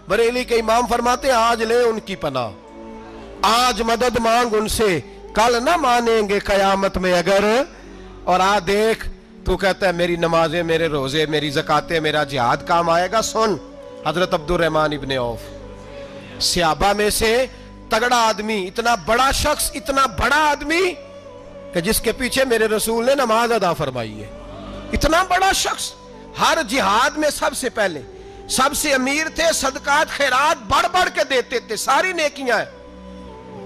बरेली के इमाम फरमाते आज ले उनकी पनाह, आज मदद मांग उनसे, कल ना मानेंगे कयामत में अगर। और आ देख, तू कहता है मेरी नमाजें, मेरे रोजे, मेरी ज़कातें, मेरा जिहाद काम आएगा। सुन, हजरत अब्दुर्रहमान इब्न औफ सहाबा में से तगड़ा आदमी, इतना बड़ा शख्स, इतना बड़ा आदमी कि जिसके पीछे मेरे रसूल ने नमाज अदा फरमाई है। इतना बड़ा शख्स, हर जिहाद में सबसे पहले, सबसे अमीर थे, सदकात खैरात बढ़ बढ़ के देते थे, सारी नेकियां हैं।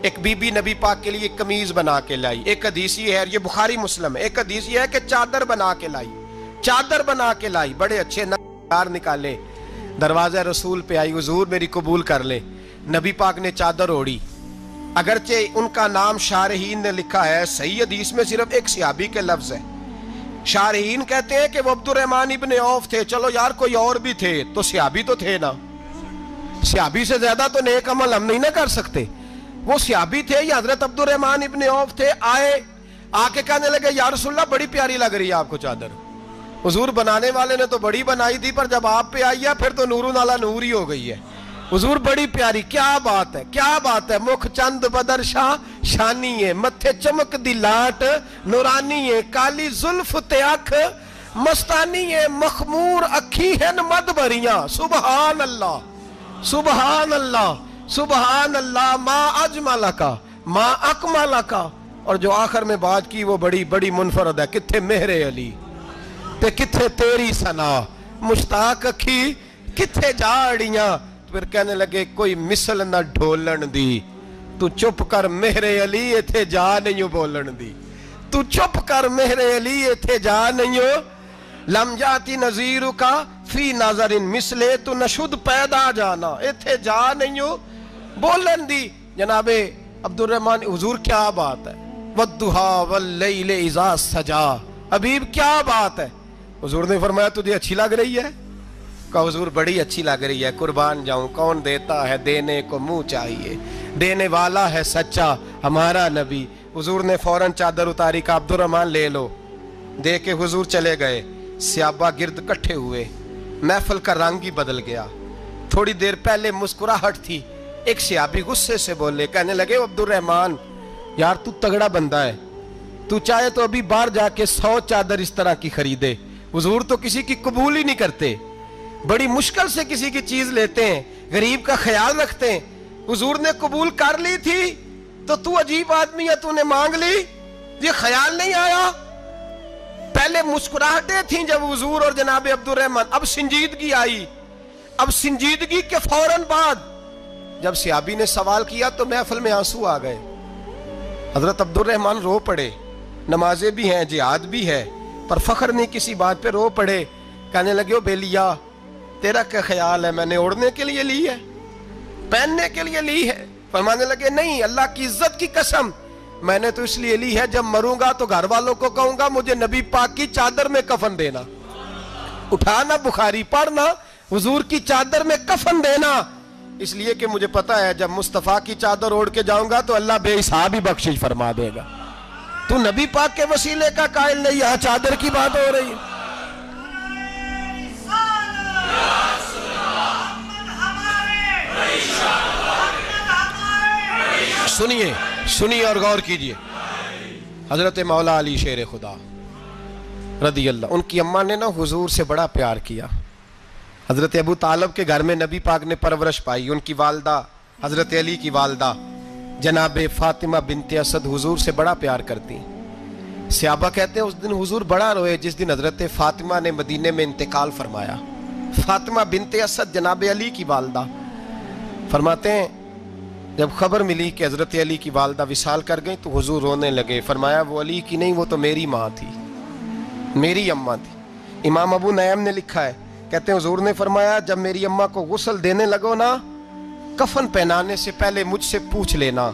एक बीबी नबी पाक के लिए कमीज बना के लाई। एक हदीस ये है, ये बुखारी मुस्लिम है, एक हदीस ये है कि चादर बना के लाई, चादर बना के लाई, बड़े अच्छे नगार निकाले, दरवाजा रसूल पे आई, हुजूर मेरी कबूल कर ले। नबी पाक ने चादर ओढ़ी, अगरचे उनका नाम शारहीन ने लिखा है, सही हदीस में सिर्फ एक सहाबी के लफ्ज है। शारहीन कहते हैं कि वो अब्दुर्रहमान इब्न औफ थे। चलो यार कोई और भी थे तो सहाबी तो थे ना, सहाबी से ज्यादा तो नेक अमल हम नहीं ना कर सकते। वो सहाबी थे, या हजरत अब्दुर्रहमान इब्न औफ थे। आए, आके कहने लगे या रसूलल्लाह बड़ी प्यारी लग रही है आपको चादर। हुजूर बनाने वाले ने तो बड़ी बनाई थी, पर जब आप पे आई है फिर तो नूरुन अला नूर ही हो गई है। हुजूर बड़ी प्यारी, क्या बात है, क्या बात है। मुख चंद बदर शाह शानी है, मत्थे चमक दी लाट नूरानी है, काली जुल्फ ते अख मस्तानी है, मखमूर अखी है मद भरियां। सुबहान अल्लाह, सुबहान अल्लाह, सुबहान अल्लाह। माँ अजमला का, माँ अकमला का। और जो आखिर में बात की वो बड़ी बड़ी मुनफरद है, किथे मेहरे अली ते किथे तेरी सना, मुश्ताक अखी किथे जाड़ियां। फिर कहने लगे कोई मिसल न ढोलन दी, तू चुप कर मेहरे अली इथे जा नहीं बोलन दी, तू चुप कर मेहरे अली इथे जा नहीं हो। लम जाती नजीर का फी नाजरिन मिसले, तू नशुद पैदा जाना, इथे जा नहीं हो बोलन दी। जनाबे अब्दुर्रहमान, हुजूर क्या बात है, वद्दुहा वल्लैल इज़ा सजा, हबीब क्या बात है। हुजूर ने फरमाया तुझे अच्छी लग रही है? कहा हुजूर बड़ी अच्छी लग रही है, कुर्बान जाऊं, कौन देता है देने को मुंह चाहिए, देने वाला है सच्चा हमारा नबी। हुजूर ने फौरन चादर उतारी, का अब्दुर्रहमान ले लो, दे के हुजूर चले गए। सहाबा गिरद इकट्ठे हुए, महफिल का रंग ही बदल गया। थोड़ी देर पहले मुस्कुराहट थी, एक सहाबी गुस्से से बोले, कहने लगे अब्दुर्रहमान यार तू तगड़ा बंदा है, तू चाहे तो अभी बाहर जाके 100 चादर इस तरह की खरीदे। हुजूर तो किसी की कबूल ही नहीं करते, बड़ी मुश्किल से किसी की चीज लेते हैं, गरीब का ख्याल रखते हैं। हुजूर ने कबूल कर ली थी तो तू अजीब आदमी है, तूने मांग ली, ये ख्याल नहीं आया। पहले मुस्कुराहटें थीं जब हुजूर और जनाब अब्दुर्रहमान, अब संजीदगी आई। अब संजीदगी के फौरन बाद जब सहाबी ने सवाल किया तो महफिल में आंसू आ गए। हजरत अब्दुर्रहमान रो पड़े, नमाजें भी हैं, जिहाद भी है, पर फख्र नहीं किसी बात पे, रो पड़े। कहने लगे ओ बेलिया तेरा क्या ख्याल है, मैंने ओढ़ने के लिए ली है, पहनने के लिए ली है? फरमाने लगे नहीं, अल्लाह की इज्जत की कसम, मैंने तो इसलिए ली है जब मरूंगा तो घर वालों को कहूंगा मुझे नबी पाक की चादर में कफन देना। उठाना बुखारी, पढ़ना, हुजूर की चादर में कफन देना, इसलिए कि मुझे पता है जब मुस्तफा की चादर ओढ़ के जाऊंगा तो अल्लाह बेहिसाब ही बख्शिश फरमा देगा। तू नबी पाक के वसीले का कायल नहीं, यहां चादर की बात हो रही है। सुनिए, सुनिए और गौर कीजिए। हजरत मौला अली शेर खुदा रदी अल्लाह, उनकी अम्मा ने ना हुजूर से बड़ा प्यार किया। हजरत अबू तालब के घर में नबी पाक ने परवरिश पाई। उनकी वालदा हजरत अली की वालदा जनाब फातिमा बिनते असद हुजूर से बड़ा प्यार करती। सहाबा कहते हैं उस दिन हुजूर बड़ा रोए जिस दिन हजरत फातिमा ने मदीने में इंतकाल फरमाया। फातिमा बिनते असद जनाब अली की वालदा, फरमाते हैं जब खबर मिली कि हजरत अली की वालदा विसाल कर गई तो हुजूर रोने लगे। फरमाया वो अली की नहीं, वो तो मेरी माँ थी, मेरी अम्मा थी। इमाम अबू नईम ने लिखा है, कहते हैं हुजूर ने फरमाया जब मेरी अम्मा को गुस्ल देने लगो ना, कफन पहनाने से पहले मुझसे पूछ लेना।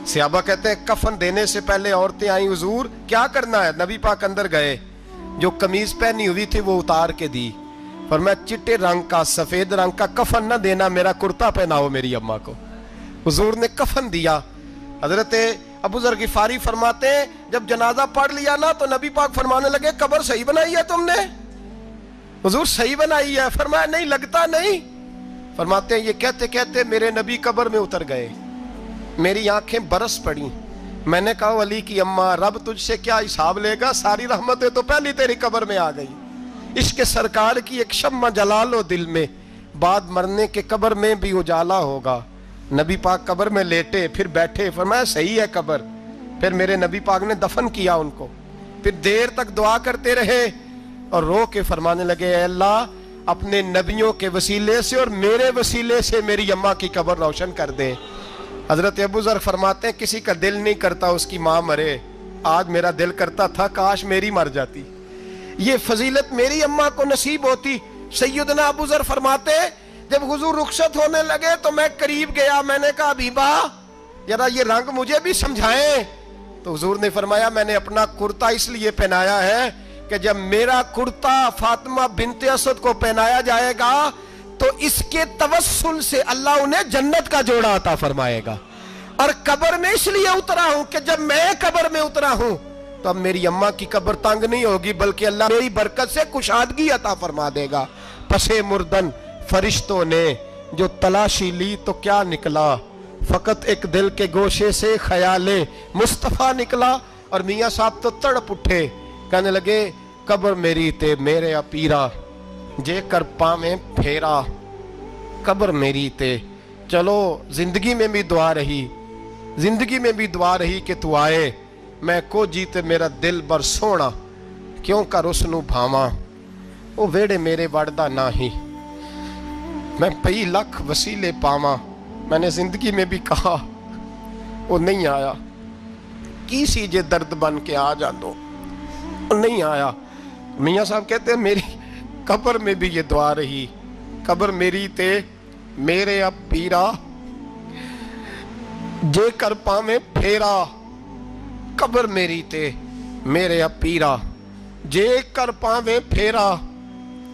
सहाबा कहते हैं कफन देने से पहले औरतें आई, हुजूर क्या करना है? नबी पाक अंदर गए, जो कमीज पहनी हुई थी वो उतार के दी। फरमाया चिट्टे रंग का, सफेद रंग का कफन ना देना, मेरा कुर्ता पहनाओ मेरी अम्मा को। हुजूर ने कफन दिया। हजरत अबू ज़र गिफारी फरमाते हैं जब जनाजा पढ़ लिया ना तो नबी पाक फरमाने लगे कब्र सही बनाई है तुमने? हुजूर सही बनाई है। फरमाया नहीं, लगता नहीं। فرماتے ہیں یہ کہتے کہتے میرے نبی قبر میں اتر گئے، میری آنکھیں برس پڑی. میں نے کہا علی کی اماں رب تجھ سے کیا حساب لے گا، ساری رحمتیں تو پہلی تیری قبر میں آ گئی. عشق سرکار کی ایک شمع جلا لو دل میں، بعد مرنے کے قبر میں بھی اجالا ہوگا. نبی پاک قبر میں لیٹے، پھر بیٹھے، فرمایا صحیح ہے قبر. پھر میرے نبی پاک نے دفن کیا ان کو. پھر دیر تک دعا کرتے رہے اور رو کے فرمانے لگے اے اللہ اپنے نبیوں کے وسیلے سے اور میرے وسیلے سے میری اماں کی قبر روشن کر دے. حضرت ابو ذر فرماتے ہیں کسی کا دل نہیں کرتا اس کی ماں مرے، آج میرا دل کرتا تھا کاش میری مر جاتی، یہ فضیلت میری اماں کو نصیب ہوتی. سیدنا ابو ذر فرماتے جب حضور رخصت ہونے لگے تو میں قریب گیا، میں نے کہا حبیبہ ذرا یہ رنگ مجھے بھی سمجھائیں. تو حضور نے فرمایا میں نے اپنا کرتا اس لیے پہنایا ہے کہ جب میرا کرتا فاطمہ بنت اسد کو پہنایا جائے گا تو اس کے توسل سے اللہ انہیں جنت کا جوڑا عطا فرمائے گا. اور قبر میں اس لیے اترا ہوں کہ جب میں قبر میں اترا ہوں تو اب میری اماں کی قبر تنگ نہیں ہوگی بلکہ اللہ میری برکت سے کشادگی عطا فرما دے گا. پسے مردن فرشتوں نے جو تلاشی لی تو کیا نکلا، فقط ایک دل کے گوشے سے خیال مصطفیٰ نکلا. اور میاں صاحب تو تڑپ اٹھے، کہنے لگے قبر میری تے میرے اپیرا جے کر پاویں پھیرا، قبر میری تے. چلو زندگی میں بھی دعا رہی، زندگی میں بھی دعا رہی کہ تو آئے، میں کو جیتے میرا دل بر سونا کیوں کر اس نو بھاواں، او ویڑے میرے وڑدا نہ ہی میں پئی لکھ وسیلے پاواں. میں نے زندگی میں بھی کہا وہ نہیں آیا، کی سی جے درد بن کے آ جاندو، وہ نہیں آیا. میاں صاحب کہتے ہیں میری قبر میں بھی یہ دعا رہی، قبر میری تے میرے اب پیرا جے کر پاویں پھیرا، قبر میری تے میرے اب پیرا جے کر پاویں پھیرا،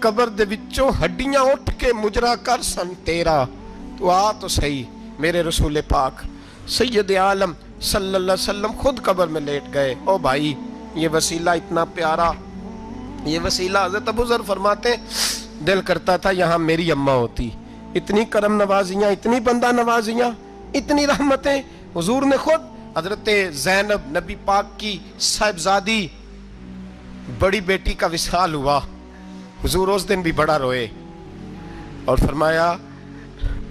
قبر دے وچوں ہڈیاں اٹھ کے مجرا کر سن تیرا. تو آ تو صحیح. میرے رسول پاک سید عالم صلی اللہ علیہ وسلم خود قبر میں لیٹ گئے. او بھائی یہ وسیلہ اتنا پیارا، یہ وسیلہ حضرت ابو ذر فرماتے دل کرتا تھا یہاں میری اماں ہوتی. اتنی کرم نوازیاں، اتنی بندہ نوازیاں، اتنی رحمتیں. حضور نے خود حضرت زینب نبی پاک کی صاحبزادی بڑی بیٹی کا وصال ہوا، حضور اس دن بھی بڑا روئے اور فرمایا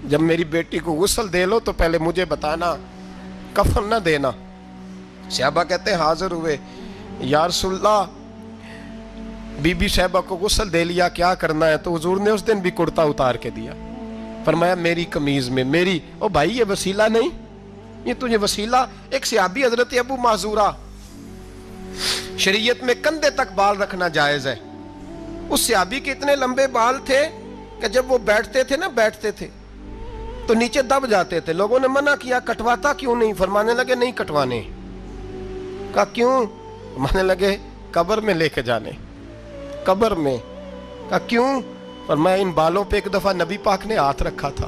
جب میری بیٹی کو غسل دے لو تو پہلے مجھے بتانا، کفن نہ دینا. صحابہ کہتے ہیں حاضر ہوئے، یا رسول اللہ بی بی صاحبہ کو غسل دے لیا کیا کرنا ہے؟ تو حضور نے اس دن بھی کرتا اتار کے دیا، فرمایا میری قمیض میں میری. او بھائی یہ وسیلہ نہیں، یہ تجھے وسیلہ. ایک صحابی حضرت ابو معذورہ، شریعت میں کندھے تک بال رکھنا جائز ہے. اس صحابی کے اتنے لمبے بال تھے کہ جب وہ بیٹھتے تھے تو نیچے دب جاتے تھے. لوگوں نے منع کیا کٹواتا کیوں نہیں؟ فرمانے لگے نہیں کٹوانے. کہا کیوں؟ فرمانے لگے قبر میں لے کے جانے، قبر میں. کہا کیوں؟ فرمایا ان بالوں پہ ایک دفعہ نبی پاک نے ہاتھ رکھا تھا،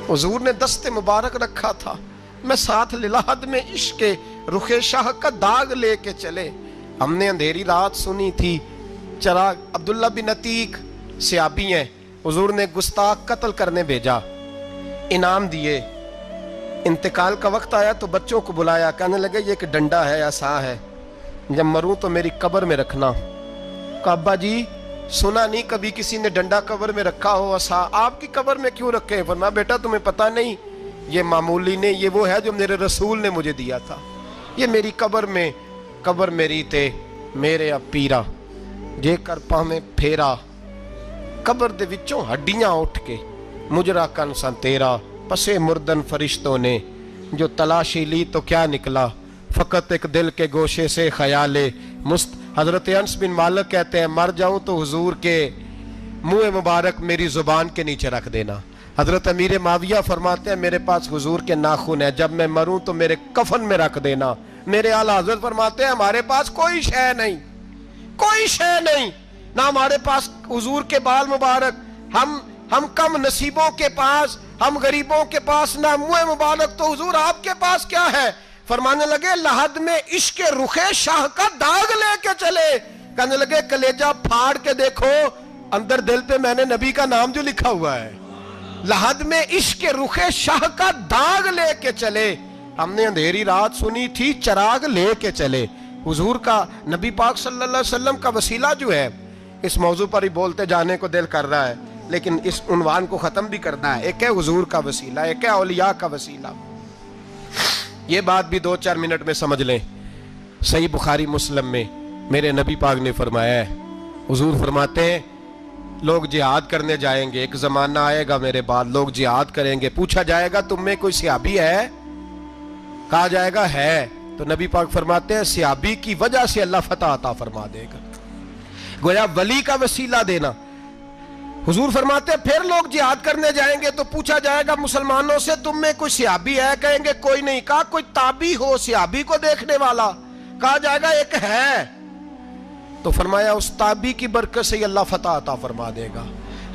حضور نے دست مبارک رکھا تھا، میں ساتھ للہد میں عشق رخ شاہ کا داغ لے کے چلے. ہم نے اندھیری رات سنی تھی چراغ. عبداللہ بن عتیق صحابی ہیں، حضور نے گستاخ قتل کرنے بھیجا، انعام دیے. انتقال کا وقت آیا تو بچوں کو بلایا، کہنے لگے یہ ایک ڈنڈا ہے، عصا ہے، جب مروں تو میری قبر میں رکھنا. کہا ابا جی سنا نہیں کبھی کسی نے ڈنڈا قبر میں رکھا ہو، عصا آپ کی قبر میں کیوں رکھے؟ فرمایا بیٹا تمہیں پتہ نہیں، یہ معمولی نہیں، یہ وہ ہے جو میرے رسول نے مجھے دیا تھا. یہ میری قبر میں، قبر میری تے میرے اب پیرا جے کر پاویں پھیرا، قبر دے وچوں ہڈیاں اٹھ کے مجرا کن سن تیرا. پسے مردن فرشتوں نے جو تلاشی لی تو کیا نکلا، فقط ایک دل کے گوشے سے خیال حضرت انس بن مالک کہتے ہیں مر جاؤں تو حضور کے منہ مبارک میری زبان کے نیچے رکھ دینا. حضرت امیر معاویہ فرماتے ہیں میرے پاس حضور کے ناخن ہے، جب میں مروں تو میرے کفن میں رکھ دینا. میرے اعلیٰ حضرت فرماتے ہیں ہمارے پاس کوئی شے نہیں، کوئی شے نہیں، نہ ہمارے پاس حضور کے بال مبارک، ہم کم نصیبوں کے پاس، ہم غریبوں کے پاس نہ منہ مبارک، تو حضور آپ کے پاس کیا ہے؟ فرمانے لگے لحد میں عشق رخ شاہ کا داغ لے کے چلے. کہنے لگے کلیجہ پھاڑ کے دیکھو اندر دل پہ میں نے نبی کا نام جو لکھا ہوا ہے. लहद में इश्क रुखे शाह का दाग लेके चले। हमने अंधेरी रात सुनी थी, चराग लेके चले। हुजूर का, नबी पाक सल्लल्लाहु अलैहि वसल्लम का वसीला जो है, इस मौजू पर ही बोलते जाने को दिल कर रहा है, लेकिन इस उन्वान को ख़त्म भी करना है। एक है हुजूर का वसीला, एक है औलिया का वसीला। ये बात भी 2-4 मिनट में समझ लें। सही बुखारी मुस्लिम में मेरे नबी पाक ने फरमाया है, हुजूर फरमाते हैं लोग जिहाद करने जाएंगे, एक ज़माना आएगा मेरे बाद, लोग जिहाद करेंगे, पूछा जाएगा तुम में कोई सियाबी है? कहा जाएगा है। तो नबी पाक फरमाते हैं सियाबी की वजह से अल्लाह फतह अता फरमा देगा। गोया वली का वसीला देना। हुजूर फरमाते हैं फिर लोग जिहाद करने जाएंगे तो पूछा जाएगा मुसलमानों से तुम में कोई सियाबी है? कहेंगे कोई नहीं। कहा कोई ताबी हो सियाबी को देखने वाला? कहा जाएगा एक है। तो फरमाया उस ताबी की बरकत से अल्लाह फतह अता फरमा देगा।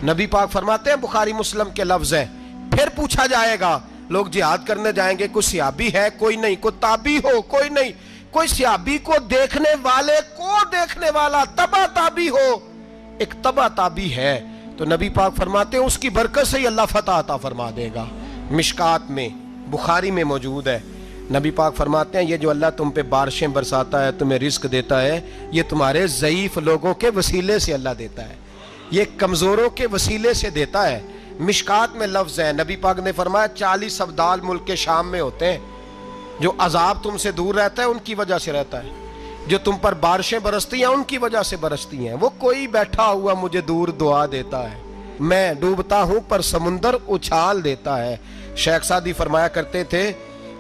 नबी पाक फरमाते हैं, बुखारी मुस्लिम के लफ्ज है, फिर पूछा जाएगा लोग जिहाद करने जाएंगे, कोई सियाबी है? कोई नहीं। कोई ताबी हो? कोई नहीं। कोई सियाबी को देखने वाले को देखने वाला तबा ताबी हो? एक तबा ताबी है। तो नबी पाक फरमाते हैं उसकी बरकत से ही अल्लाह फतह अता फरमा देगा। मिशकात में, बुखारी में मौजूद है। नबी पाक फरमाते हैं ये जो अल्लाह तुम पे बारिशें बरसाता है, तुम्हें रिस्क देता है, ये तुम्हारे ज़ईफ लोगों के वसीले से अल्लाह देता है, ये कमज़ोरों के वसीले से देता है। मिशकात में लफ्ज़ है, नबी पाक ने फरमाया 40 अब्दाल मुल्क के शाम में होते हैं, जो अजाब तुमसे दूर रहता है उनकी वजह से रहता है, जो तुम पर बारिशें बरसती हैं उनकी वजह से बरसती हैं। वो कोई बैठा हुआ मुझे दूर दुआ देता है, मैं डूबता हूँ पर समुंदर उछाल देता है। शेख सादी फरमाया करते थे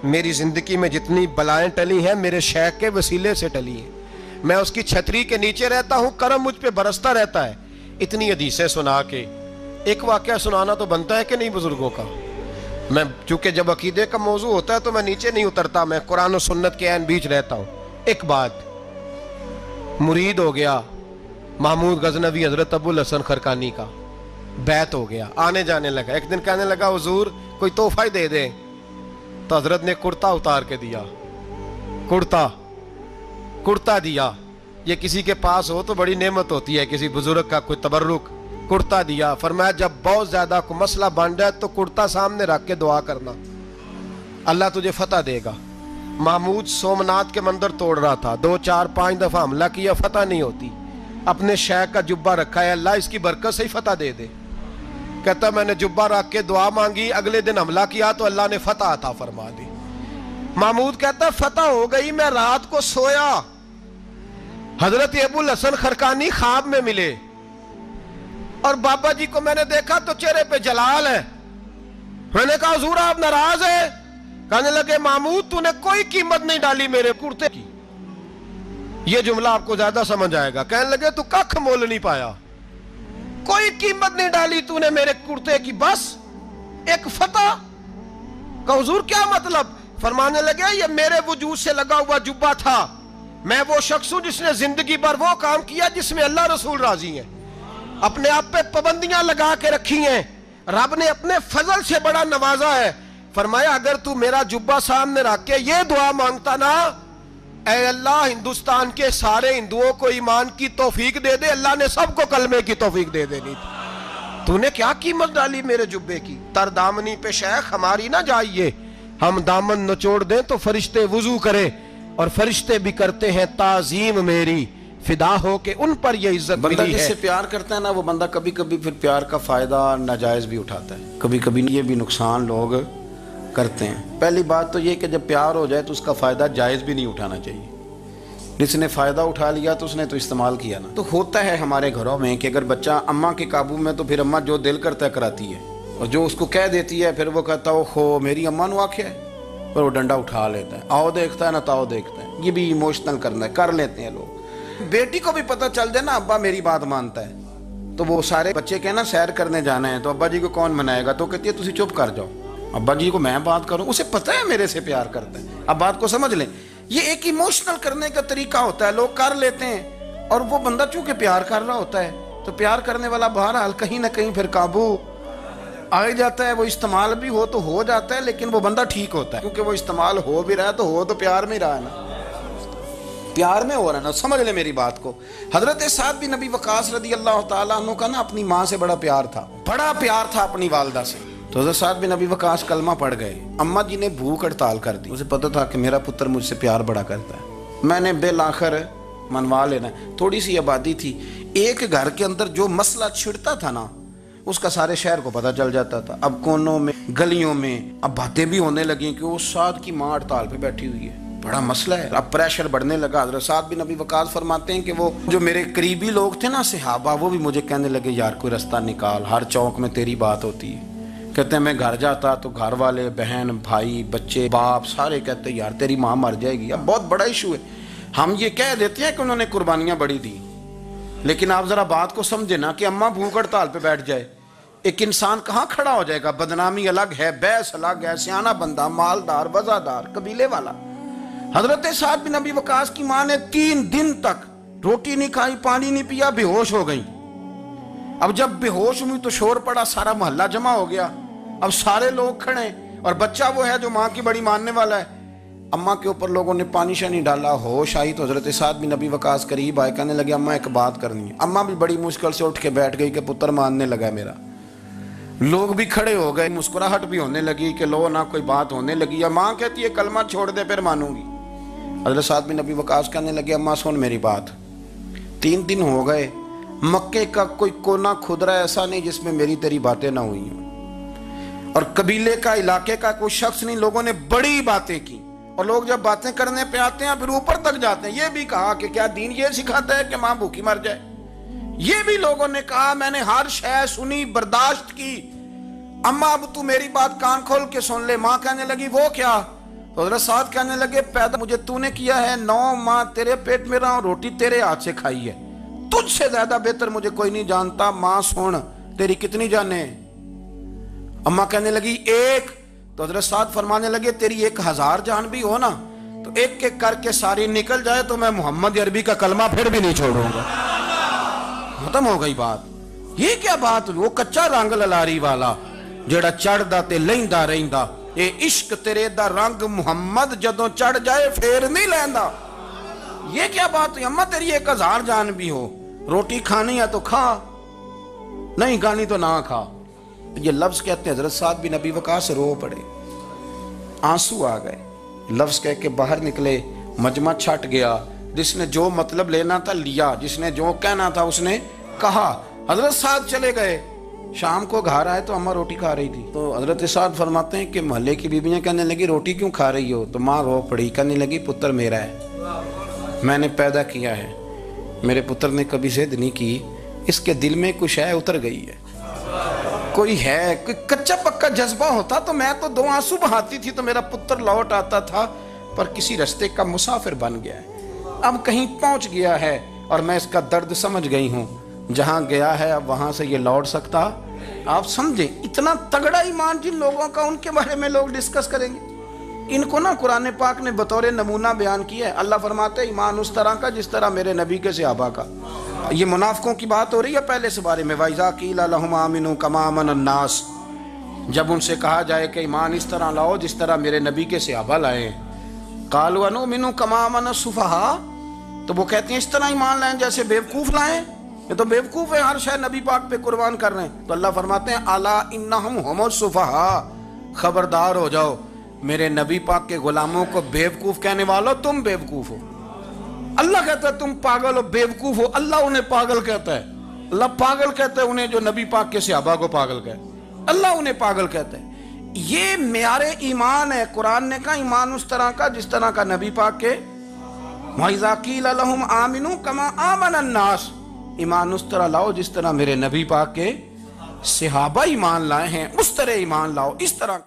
मेरी ज़िंदगी में जितनी बलाएं टली हैं मेरे शेख के वसीले से टली हैं। मैं उसकी छतरी के नीचे रहता हूँ, करम मुझ पे बरसता रहता है। इतनी हदीसें सुना के एक वाक़या सुनाना तो बनता है कि नहीं बुजुर्गों का। मैं चूँकि जब अकीदे का मौजू होता है तो मैं नीचे नहीं उतरता, मैं कुरान और सुन्नत के ऐन बीच रहता हूँ। एक बात, मुरीद हो गया महमूद गजनवी हजरत अबुल हसन खरकानी का, बैत हो गया, आने जाने लगा। एक दिन कहने लगा हुजूर कोई तोहफा ही दे दे। तो हजरत ने कुर्ता उतार के दिया, कुर्ता दिया। ये किसी के पास हो तो बड़ी नेमत होती है, किसी बुजुर्ग का कोई तबर्रुक। कुर्ता दिया, फरमाया जब बहुत ज्यादा को मसला बन जाए तो कुर्ता सामने रख के दुआ करना, अल्लाह तुझे फतह देगा। महमूद सोमनाथ के मंदिर तोड़ रहा था, 2, 4, 5 दफा हमला किया, फतह नहीं होती। अपने शेख का जुब्बा रखा है, अल्लाह इसकी बरकत से ही फतह दे दे। कहता मैंने जुब्बा रख के दुआ मांगी, अगले दिन हमला किया तो अल्लाह ने फतह अता फरमा दी। महमूद कहता फतह हो गई, मैं रात को सोया, हजरत अबुल हसन खरकानी ख्वाब में मिले और बाबा जी को मैंने देखा तो चेहरे पे जलाल है। मैंने कहा हुजूर आप नाराज है? कहने लगे महमूद तूने कोई कीमत नहीं डाली मेरे कुर्ते की। ये जुमला आपको ज्यादा समझ आएगा। कहने लगे तू कख मोल नहीं पाया, कोई कीमत नहीं डाली तूने मेरे कुर्ते की, बस एक फतह। का हुजूर क्या मतलब? फरमाने लगे ये मेरे वजूद से लगा हुआ जुब्बा था, मैं वो शख्स हूं जिसने जिंदगी भर वो काम किया जिसमें अल्लाह रसूल राजी है। अपने आप पे पाबंदियां लगा के रखी हैं, रब ने अपने फजल से बड़ा नवाजा है। फरमाया अगर तू मेरा जुब्बा सामने रख के ये दुआ मांगता ना, ऐ अल्लाह हिंदुस्तान के सारे हिंदुओं को ईमान की तौफीक दे दे, अल्लाह ने सबको कलमे की तौफीक दे देनी थी। तूने क्या कीमत डाली मेरे जुब्बे की? तर दामनी पे शेख हमारी ना जाइए, हम दामन नचोड़ दें तो फरिश्ते वुजू करें, और फरिश्ते भी करते हैं ताजीम मेरी, फिदा हो के उन पर ये इज्जत मिली है। बंदा जिससे प्यार करता है ना, वो बंदा कभी कभी फिर प्यार का फायदा नाजायज भी उठाता है, कभी कभी ये भी नुकसान लोग करते हैं। पहली बात तो ये कि जब प्यार हो जाए तो उसका फायदा जायज भी नहीं उठाना चाहिए। जिसने फायदा उठा लिया तो उसने तो इस्तेमाल किया ना। तो होता है हमारे घरों में कि अगर बच्चा अम्मा के काबू में तो फिर अम्मा जो दिल करता है कराती है, और जो उसको कह देती है फिर वो कहता है ओहो मेरी अम्मा ने आख्या है, पर वो डंडा उठा लेता है, आओ देखता है ना ताओ देखता है। ये भी इमोशनल करना है, कर लेते हैं लोग। बेटी को भी पता चल जाए ना अब्बा मेरी बात मानता है, तो वो सारे बच्चे कहना सैर करने जाना है तो अब्बा जी को कौन मनाएगा, तो कहती है तुसी चुप कर जाओ, अब्बा जी को मैं बात करूं, उसे पता है मेरे से प्यार करता है। अब बात को समझ लें, ये एक इमोशनल करने का तरीका होता है, लोग कर लेते हैं। और वो बंदा चूंकि प्यार कर रहा होता है तो प्यार करने वाला बहरहाल कहीं ना कहीं फिर काबू आ जाता है। वो इस्तेमाल भी हो तो हो जाता है, लेकिन वो बंदा ठीक होता है, क्योंकि वो इस्तेमाल हो भी रहा है तो हो तो प्यार में रहा है ना, प्यार में हो रहा है ना। समझ ले मेरी बात को। हजरत साद बिन नबी वकास रदी अल्लाह तआला अन्हु का ना अपनी माँ से बड़ा प्यार था, बड़ा प्यार था अपनी वालदा से। تو حضرت سعد بن ابی وقاص کلمہ پڑھ گئے. اماں جی نے بھوک ہڑتال کر دی. اسے پتہ تھا کہ میرا پتر مجھ سے پیار بڑا کرتا ہے, میں نے بالآخر منوا لینا ہے. تھوڑی سی آبادی تھی, ایک گھر کے اندر جو مسئلہ چھڑتا تھا نا اس کا سارے شہر کو پتہ چل جاتا تھا. اب کونوں میں گلیوں میں اب باتیں بھی ہونے لگیں کہ وہ سعد کی ماں ہڑتال پہ بیٹھی ہوئی ہے, بڑا مسئلہ ہے. اب پریشر بڑھنے لگا. حضرت سعد بن ابی وقاص فرماتے ہیں کہ وہ جو میرے قریبی لوگ تھے نا صحابہ, وہ بھی مجھے کہنے لگے یار کوئی رستہ نکال, ہر چوک میں تیری بات ہوتی ہے. کہتے ہیں میں گھر جاتا تو گھر والے, بہن, بھائی, بچے, باپ سارے کہتے ہیں یار تیری ماں مر جائے گی. اب بہت بڑا ایشو ہے. ہم یہ کہہ دیتے ہیں کہ انہوں نے قربانیاں بڑی دی, لیکن آپ ذرا بات کو سمجھے نا کہ اماں بھوک ہڑتال پہ بیٹھ جائے, ایک انسان کہاں کھڑا ہو جائے گا؟ بدنامی الگ ہے, بحث الگ ہے, سیانہ بندہ, مالدار, وزادار, قبیلے والا. حضرت سعد بن ابی وقاص کی ماں نے 3 دن تک روٹی نہیں کھائی, پانی نہیں پیا, بے ہوش ہو گئی. اب جب بے ہوش ہوئی تو شور پڑا, سارا محلہ جمع ہو گیا. اب سارے لوگ کھڑے اور بچہ وہ ہے جو ماں کی بڑی ماننے والا ہے. اماں کے اوپر لوگوں نے پانی شانی ڈالا, ہوش آئی تو حضرت سعد بن ابی وقاص قریب آئے, کہنے لگے اماں ایک بات کرنی ہے. اماں بھی بڑی مشکل سے اٹھ کے بیٹھ گئی کہ پتر ماننے لگا ہے میرا. لوگ بھی کھڑے ہو گئے, مسکراہٹ بھی ہونے لگی کہ لو نہ کوئی بات ہونے لگی. یا ماں کہتی ہے کلمہ چھوڑ دے پھر مانوں گی. حضرت سعد بن ابی وقاص کہنے لگے اماں سن میری بات, 3 دن ہو گئے, مکے کا کوئی کونا کھدرا ایسا نہیں جس میں میری تیری باتیں نہ ہوئی ہوں, اور قبیلے کا, علاقے کا کوئی شخص نہیں. لوگوں نے بڑی باتیں کی, اور لوگ جب باتیں کرنے پہ آتے ہیں پھر اوپر تک جاتے ہیں. یہ بھی کہا کہ کیا دین یہ سکھاتا ہے کہ ماں بھوکی مر جائے؟ یہ بھی لوگوں نے کہا. میں نے ہر شے سنی, برداشت کی. اماں اب تو میری بات کان کھول کے سن لے. ماں کہنے لگی وہ کیا؟ تو حضرت سعد کہنے لگے پیدا مجھے تو نے کیا ہے, 9 ماہ تیرے پیٹ میں رہا ہوں, روٹی تیرے ہاتھ سے کھائی ہے, تجھ سے زیادہ بہتر مجھے کوئی نہیں جانتا. ماں سن تیری کتنی جانیں؟ اماں کہنے لگی 1. تو حضرت سعد فرمانے لگے تیری 1000 جان بھی ہو نا تو ایک ایک کر کے ساری نکل جائے تو میں محمد عربی کا کلمہ پھر بھی نہیں چھوڑوں گا. ختم ہو گئی بات. یہ کیا بات؟ وہ کچا رنگ للاری والا جڑا چڑھدا تے لیندا رہندا, اے عشق تیرے دا رنگ محمد جدوں چڑھ جائے پھر نہیں لیندا. یہ کیا بات ہوئی؟ اماں تیری 1000 جان بھی ہو, روٹی کھانی ہے تو کھا, نہیں کھانی تو نہ کھا. یہ لفظ کہتے ہیں حضرت سعد بن ابی وقاص رو پڑے, آنسو آ گئے. لفظ کہہ کے باہر نکلے, مجمع چھٹ گیا. جس نے جو مطلب لینا تھا لیا, جس نے جو کہنا تھا اس نے کہا. حضرت سعد چلے گئے. شام کو گھر آئے تو اماں روٹی کھا رہی تھی. تو حضرت سعد فرماتے ہیں کہ محلے کی بیویاں کہنے لگی روٹی کیوں کھا رہی ہو؟ تو ماں رو پڑی, کہنے لگی پتر میرا ہے, میں نے پیدا کیا ہے, میرے پتر نے کبھی ضد نہیں کی, اس کے دل میں کچھ ہے اتر گئی ہے. کوئی ہے, کوئی کچا پکا جذبہ ہوتا تو میں تو 2 آنسو بہاتی تھی تو میرا پتر لوٹ آتا تھا, پر کسی رستے کا مسافر بن گیا ہے, اب کہیں پہنچ گیا ہے اور میں اس کا درد سمجھ گئی ہوں. جہاں گیا ہے اب وہاں سے یہ لوٹ سکتا. آپ سمجھیں اتنا تگڑا ایمان جن لوگوں کا, ان کے بارے میں لوگ ڈسکس کریں گے. ان کو نا قرآن پاک نے بطور نمونہ بیان کیا ہے. اللہ فرماتے ہیں ایمان اس طرح کا جس طرح میرے نبی کے صحابہ کا. یہ منافقوں کی بات ہو رہی ہے پہلے سے بارے میں. وَإِذَا قِيلَ لَهُمْ آمِنُوا كَمَا آمَنَ النَّاسُ, جب ان سے کہا جائے کہ ایمان اس طرح لاؤ جس طرح میرے نبی کے صحابہ لائے. قَالُوا أَنُؤْمِنُ كَمَا آمَنَ السُّفَهَاءُ, تو وہ کہتے ہیں اس طرح ایمان لائیں جیسے بیوقوف لائیں. یہ تو بیوقوف ہے, ہر شے نبی پاک پہ قربان کر رہے ہیں. تو اللہ فرماتے ہیں اَلَا إِنَّهُمْ هُمُ السُّفَهَاءُ, خبردار ہو جاؤ میرے نبی پاک کے غلاموں کو بیوقوف کہنے والو تم بیوقوف ہو. اللہ کہتا ہے تم پاگل ہو, بیوقوف ہو. اللہ انہیں پاگل کہتا ہے, اللہ پاگل کہتا ہے انہیں جو نبی پاک کے صحابہ کو پاگل کہتا ہے. اللہ انہیں پاگل کہتا ہے. یہ معیار ایمان ہے. قرآن نے کہا ایمان اس طرح کا جس طرح کا نبی پاک کے. وَإِذَا قِيلَ لَهُمْ آمِنُوا كَمَا آمَنَ النَّاسُ, ایمان اس طرح لاؤ جس طرح میرے نبی پاک کے صحابہ ایمان لائے ہیں, اس طرح ایمان لاؤ, اس طرح.